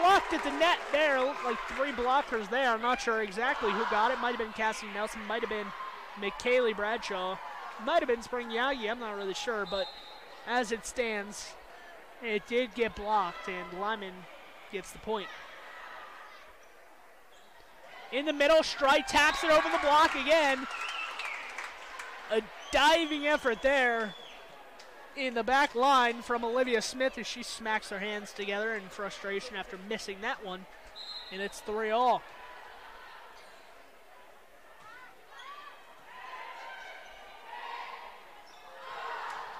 Blocked at the net there. Looked like 3 blockers there. I'm not sure exactly who got it. Might have been Cassidy Nelson. Might have been McKaylee Bradshaw. Might have been Spring Yagi. I'm not really sure. But as it stands, it did get blocked. And Lyman gets the point. In the middle, Strite taps it over the block again. A diving effort there in the back line from Olivia Smith as she smacks her hands together in frustration after missing that one. And it's 3-3.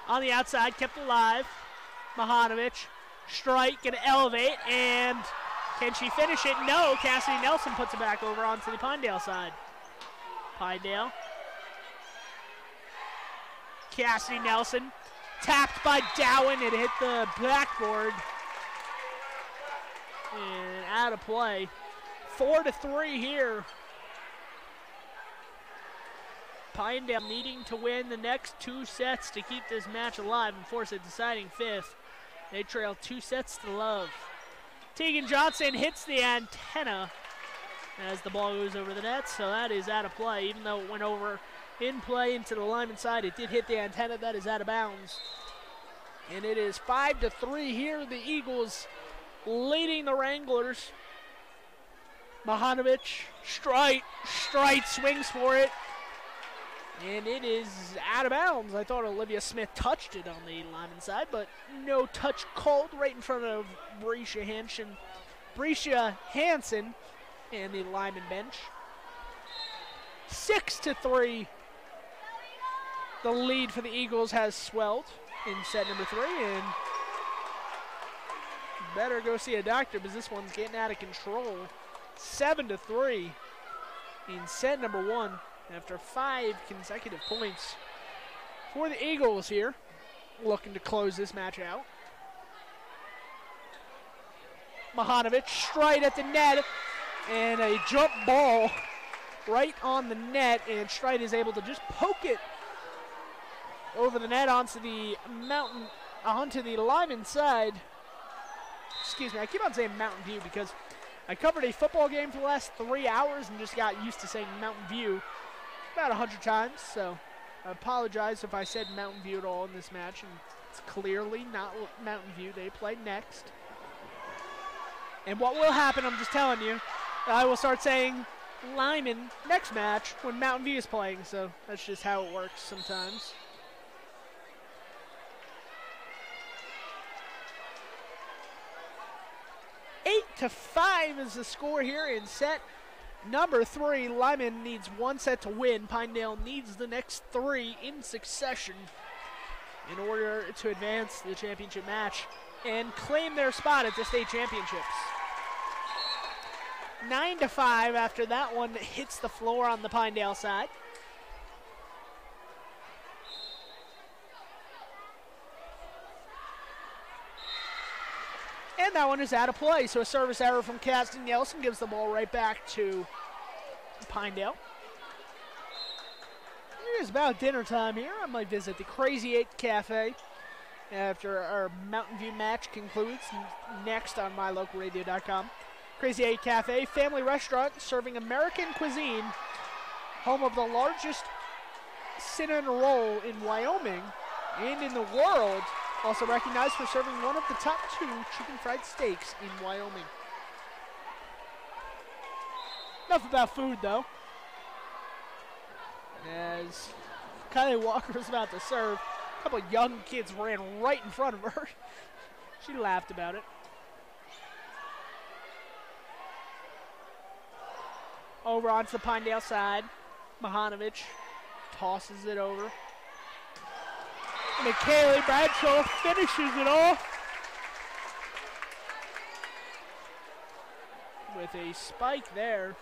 On the outside, kept alive. Mahanovic. Strike, gonna elevate, and can she finish it? No, Cassidy Nelson puts it back over onto the Pinedale side. Pinedale. Cassidy Nelson. Tapped by Dowen. It hit the backboard. And out of play. 4-3 here. Pinedale needing to win the next 2 sets to keep this match alive and force a deciding 5th. They trail 2 sets to love. Tegan Johnson hits the antenna as the ball goes over the net, so that is out of play. Even though it went over in play into the Lyman side, it did hit the antenna. That is out of bounds. And it is 5-3 here. The Eagles leading the Wranglers. Mahanovic, Strite swings for it. And it is out of bounds. I thought Olivia Smith touched it on the Lyman side, but no touch called right in front of Brescia Hansen and the Lyman bench. 6-3. The lead for the Eagles has swelled in set number 3, and better go see a doctor because this one's getting out of control. 7-3 in set number 1 after 5 consecutive points for the Eagles here, looking to close this match out. Mahanovic straight at the net, and a jump ball right on the net, and Strite is able to just poke it over the net onto the Lyman side. Excuse me, I keep on saying Mountain View because I covered a football game for the last 3 hours and just got used to saying Mountain View about 100 times, so I apologize if I said Mountain View at all in this match, and it's clearly not Mountain View. They play next. And what will happen, I'm just telling you, I will start saying Lyman next match when Mountain View is playing, so that's just how it works sometimes. 8-5 is the score here in set number 3. Lyman needs 1 set to win. Pinedale needs the next 3 in succession in order to advance the championship match and claim their spot at the state championships. 9-5 after that one hits the floor on the Pinedale side. And that one is out of play, so a service error from Caston Nelson gives the ball right back to Pinedale. It is about dinner time here. I might visit the Crazy 8 Cafe after our Mountain View match concludes next on mylocalradio.com. Crazy 8 Cafe, family restaurant serving American cuisine, home of the largest cinnamon roll in Wyoming and in the world. Also recognized for serving one of the top 2 chicken fried steaks in Wyoming. Enough about food, though. As Kylie Walker is about to serve, a couple of young kids ran right in front of her. She laughed about it. Over onto the Pinedale side. Mahanovic tosses it over. McKaylee Bradshaw finishes it off with a spike there.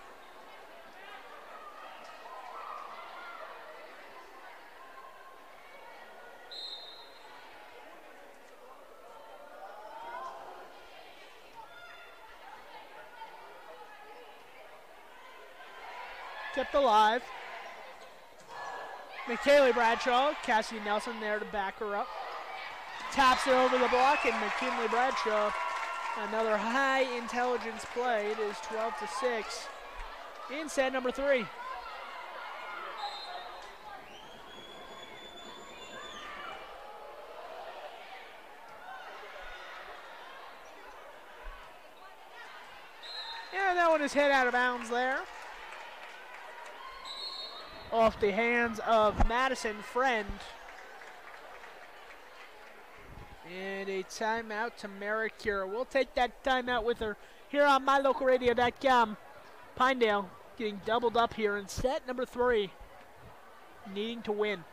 Kept alive. McKaylee Bradshaw, Cassie Nelson there to back her up. Taps it over the block, and McKinley Bradshaw, another high intelligence play. It is 12-6 in set number 3. And that one is hit out of bounds there. Off the hands of Madison Friend. And a timeout to Maricure. We'll take that timeout with her here on mylocalradio.com. Pinedale getting doubled up here in set number 3. Needing to win.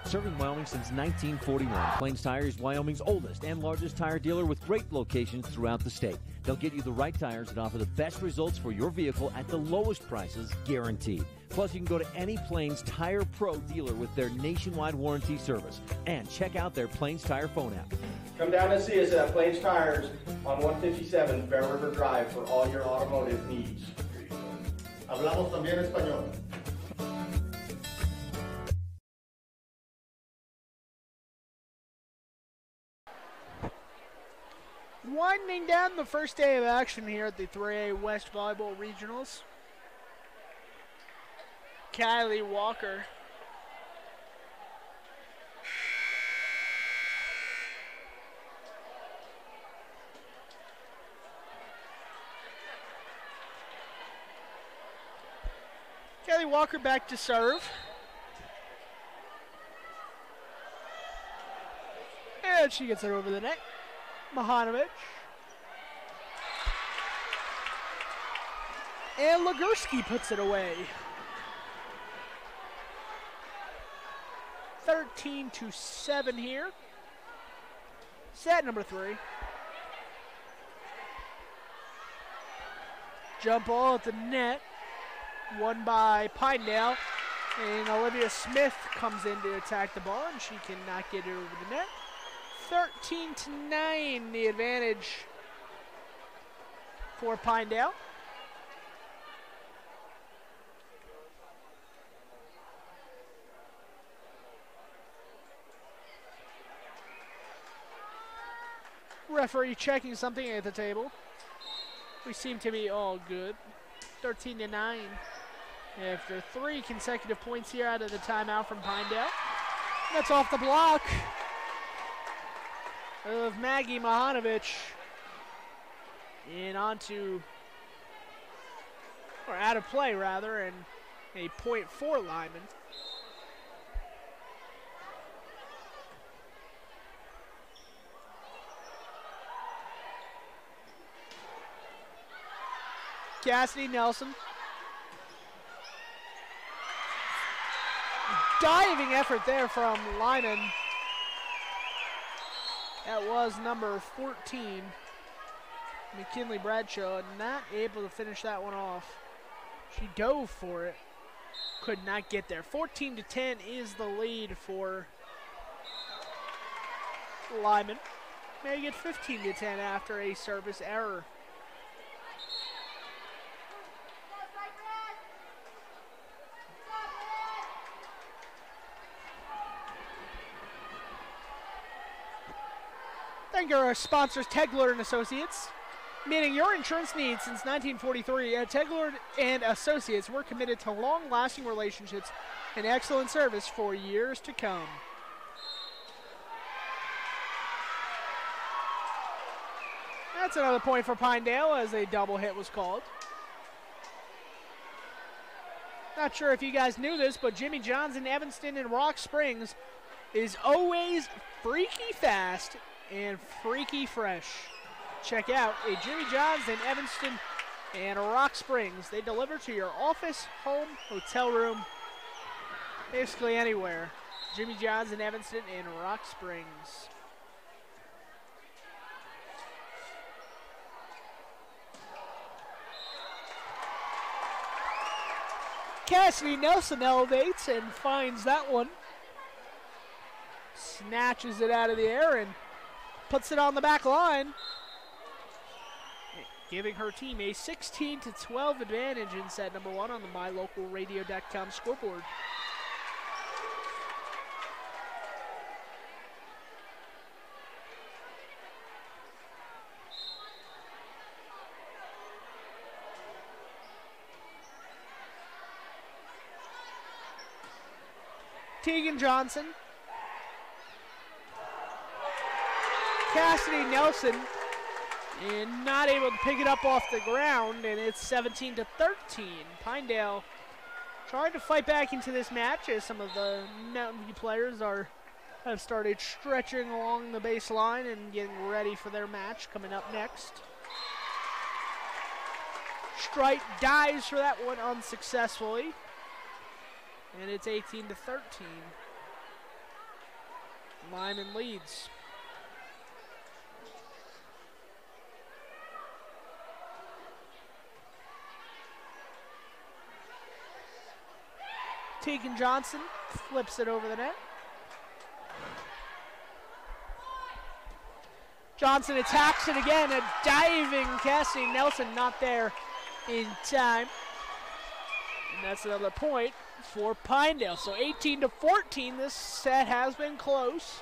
Serving Wyoming since 1941, Plains Tire is Wyoming's oldest and largest tire dealer with great locations throughout the state. They'll get you the right tires and offer the best results for your vehicle at the lowest prices, guaranteed. Plus, you can go to any Plains Tire Pro dealer with their nationwide warranty service. And check out their Plains Tire phone app. Come down and see us at Plains Tires on 157 Bear River Drive for all your automotive needs. Hablamos también español. Winding down the first day of action here at the 3A West Volleyball Regionals. Kylie Walker Kylie Walker back to serve. And she gets it over the net. Mahanovic. And Legursky puts it away. 13-7 here. Set number 3. Jump ball at the net. Won by Pinedale. And Olivia Smith comes in to attack the ball, and she cannot get it over the net. 13-9, the advantage for Pinedale. Referee checking something at the table. We seem to be all good. 13-9. After 3 consecutive points here out of the timeout from Pinedale. That's off the block of Maggie Mahanovic. And onto, or out of play rather, and a point for Lyman. Cassidy Nelson. Diving effort there from Lyman. That was number 14, McKinley Bradshaw, not able to finish that one off. She dove for it, could not get there. 14-10 is the lead for Lyman. May get 15-10 after a service error. Thank our sponsors, Tegler and Associates. Meeting your insurance needs since 1943, at Tegler and Associates, we're committed to long-lasting relationships and excellent service for years to come. That's another point for Pinedale as a double hit was called. Not sure if you guys knew this, but Jimmy John's in Evanston and Rock Springs is always freaky fast and freaky fresh. Check out a Jimmy John's in Evanston and Rock Springs. They deliver to your office, home, hotel room, basically anywhere. Jimmy John's in Evanston and Rock Springs. Cassidy Nelson elevates and finds that one. Snatches it out of the air and puts it on the back line, giving her team a 16-12 advantage in set number 1 on the MyLocalRadio.com scoreboard. Tegan Johnson. Cassidy Nelson, and not able to pick it up off the ground, and it's 17-13. Pinedale trying to fight back into this match as some of the Mountain View players have started stretching along the baseline and getting ready for their match coming up next. Strite dives for that one unsuccessfully, and it's 18-13. Lyman leads. Tegan Johnson flips it over the net. Johnson attacks it again, a diving Cassidy Nelson not there in time. And that's another point for Pinedale. So 18-14, this set has been close,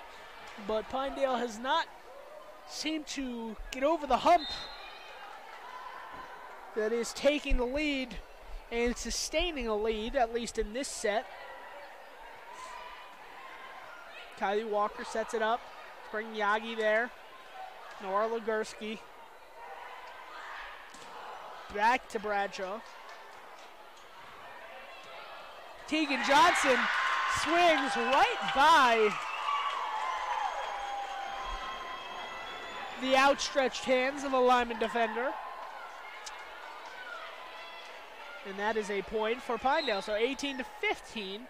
but Pinedale has not seemed to get over the hump that is taking the lead and sustaining a lead, at least in this set. Kylie Walker sets it up. Bring Yagi there. Nora Legursky. Back to Bradshaw. Tegan Johnson swings right by the outstretched hands of a Lyman defender. And that is a point for Pinedale. So 18-15.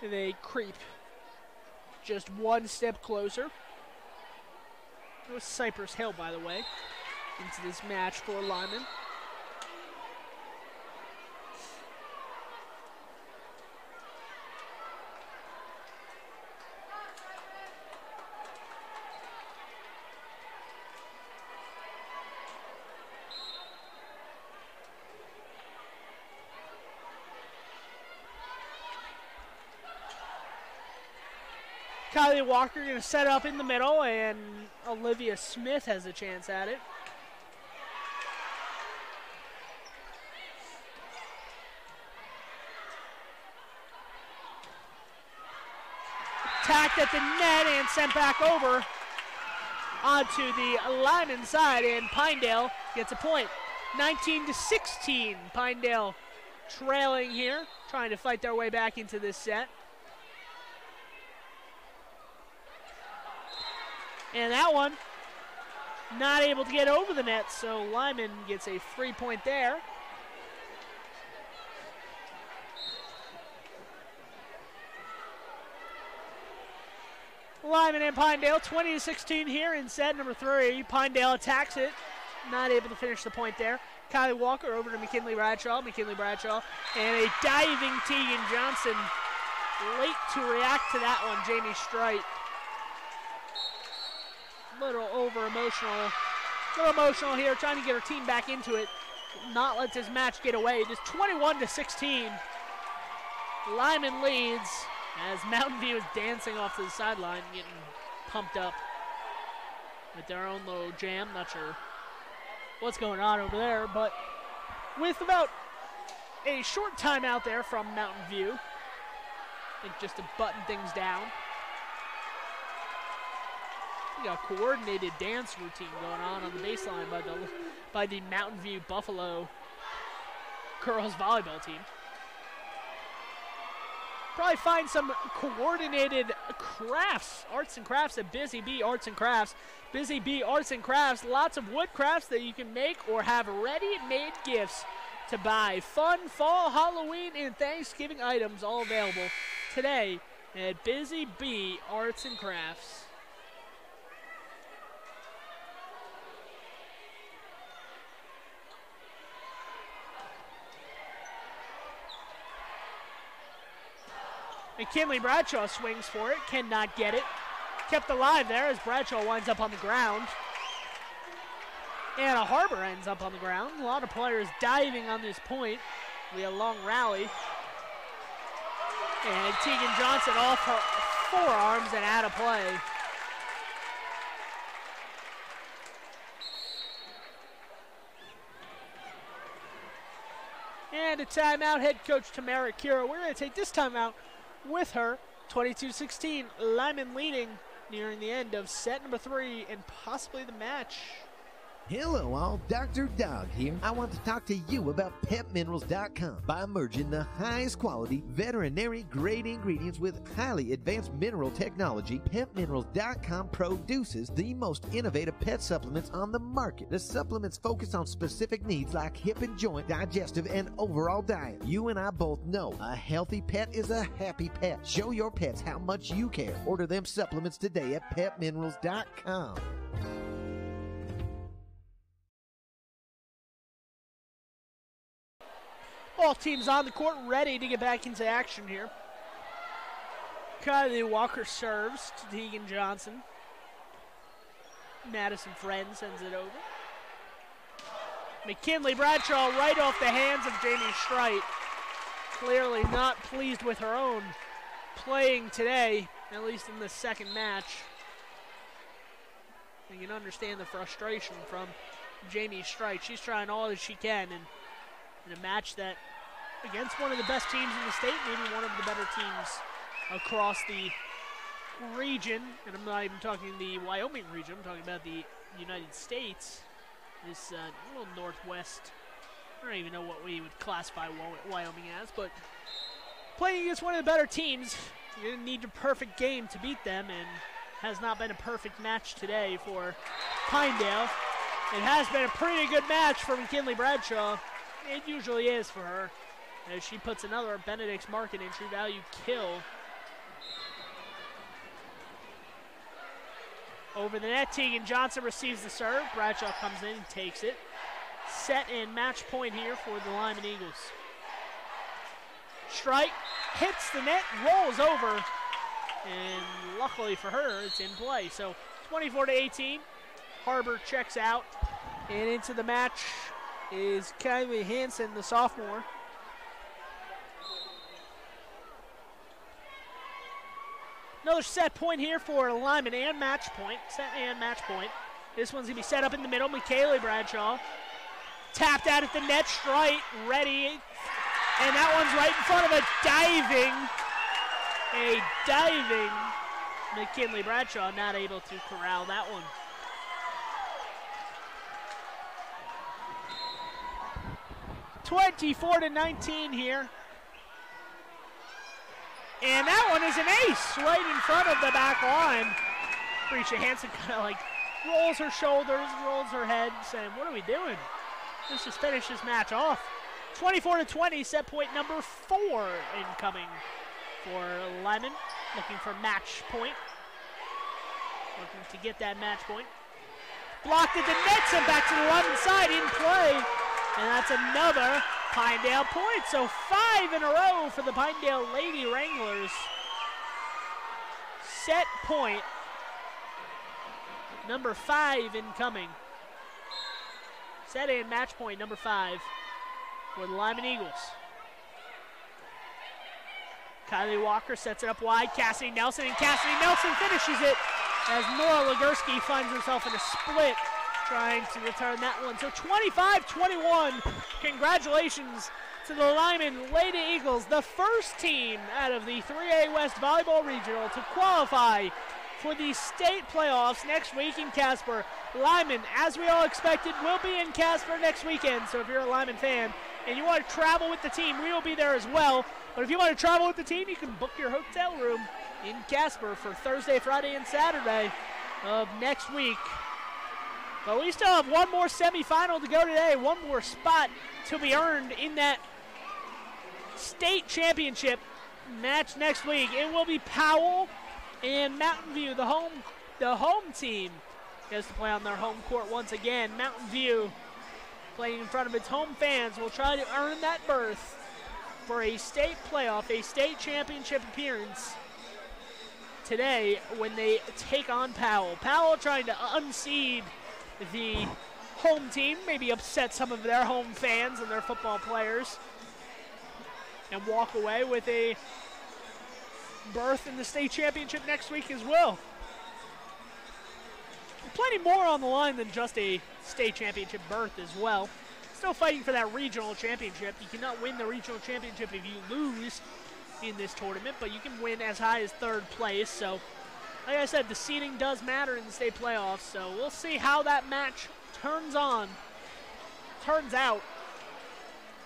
They creep just one step closer. It was Cypress Hill, by the way, into this match for Lyman. Kylie Walker going to set up in the middle, and Olivia Smith has a chance at it. Tacked at the net and sent back over onto the Lyman side, and Pinedale gets a point. 19-16, Pinedale trailing here, trying to fight their way back into this set. And that one, not able to get over the net, so Lyman gets a free point there. Lyman and Pinedale, 20-16 here in set number 3. Pinedale attacks it, not able to finish the point there. Kylie Walker over to McKinley Bradshaw. McKinley Bradshaw, and a diving Tegan Johnson. Late to react to that one, Jamie Strite. Little emotional here, trying to get her team back into it. Not let this match get away. Just 21-16. Lyman leads as Mountain View is dancing off to the sideline, getting pumped up with their own little jam. Not sure what's going on over there, but with about a short time out there from Mountain View, I think just to button things down. We got a coordinated dance routine going on the baseline by the Mountain View Buffalo girls volleyball team. Probably find some coordinated crafts, arts and crafts at Busy Bee Arts and Crafts. Busy Bee Arts and Crafts, lots of wood crafts that you can make or have ready-made gifts to buy. Fun fall, Halloween, and Thanksgiving items all available today at Busy Bee Arts and Crafts. McKinley Bradshaw swings for it, cannot get it. Kept alive there as Bradshaw winds up on the ground. Anna Harbor ends up on the ground. A lot of players diving on this point. We had a long rally. And Tegan Johnson off her forearms and out of play. And a timeout, head coach Tamara Kira. We're going to take this timeout with her. 22-16, Lyman leading, nearing the end of set number 3 and possibly the match. Hello all, Dr. Dog here. I want to talk to you about PepMinerals.com. By merging the highest quality veterinary grade ingredients with highly advanced mineral technology, PepMinerals.com produces the most innovative pet supplements on the market. The supplements focus on specific needs like hip and joint, digestive, and overall diet. You and I both know a healthy pet is a happy pet. Show your pets how much you care. Order them supplements today at PepMinerals.com. All teams on the court ready to get back into action here. Kylie Walker serves to Tegan Johnson. Madison Friend sends it over. McKinley Bradshaw right off the hands of Jamie Strite. Clearly not pleased with her own playing today, at least in the second match. You can understand the frustration from Jamie Strite. She's trying all that she can in a match that against one of the best teams in the state, maybe one of the better teams across the region, and I'm not even talking the Wyoming region, I'm talking about the United States, this little northwest, I don't even know what we would classify Wyoming as, but playing against one of the better teams. You're going to need a perfect game to beat them, and has not been a perfect match today for Pinedale. It has been a pretty good match for McKinley Bradshaw. It usually is for her, as she puts another Benedict's Market entry value kill over the net. Tegan Johnson receives the serve. Bradshaw comes in and takes it. Set and match point here for the Lyman Eagles. Strike, hits the net, rolls over, and luckily for her, it's in play. So 24-18, Harbor checks out, and into the match is Kylie Hansen, the sophomore. Another set point here for Lyman and match point. Set and match point. This one's going to be set up in the middle. McKaylee Bradshaw tapped out at the net. Strike, ready. And that one's right in front of a diving McKinley Bradshaw, not able to corral that one. (24-19) here. And that one is an ace right in front of the back line. Brescia Hansen kind of like rolls her shoulders, rolls her head, saying, what are we doing? Let's just finish this match off. 24-20, set point number 4 incoming for Lyman. Looking for match point. Looking to get that match point. Blocked at the net, sent back to the Lyman side, in play. And that's another Pinedale point. So 5 in a row for the Pinedale Lady Wranglers. Set point number 5 incoming. Set and match point number 5 for the Lyman Eagles. Kylie Walker sets it up wide. Cassidy Nelson, and Cassidy Nelson finishes it as Nora Legursky finds herself in a split trying to return that one. So 25-21, congratulations to the Lyman Lady Eagles, the first team out of the 3A West Volleyball Regional to qualify for the state playoffs next week in Casper. Lyman, as we all expected, will be in Casper next weekend. So if you're a Lyman fan and you want to travel with the team, we will be there as well. But if you want to travel with the team, you can book your hotel room in Casper for Thursday, Friday, and Saturday of next week. But we still have one more semifinal to go today, one more spot to be earned in that state championship match next week. It will be Powell and Mountain View, the home team, gets to play on their home court once again. Mountain View playing in front of its home fans will try to earn that berth for a state playoff, a state championship appearance today when they take on Powell. Powell trying to unseed the home team, maybe upset some of their home fans and their football players, and walk away with a berth in the state championship next week as well. Plenty more on the line than just a state championship berth as well. Still fighting for that regional championship. You cannot win the regional championship if you lose in this tournament, but you can win as high as 3rd place. So, like I said, the seeding does matter in the state playoffs, so we'll see how that match turns out.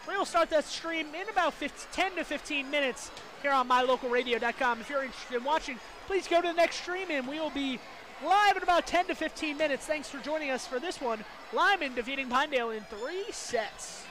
We will start that stream in about 10 to 15 minutes here on mylocalradio.com. If you're interested in watching, please go to the next stream, and we will be live in about 10 to 15 minutes. Thanks for joining us for this one. Lyman defeating Pinedale in 3 sets.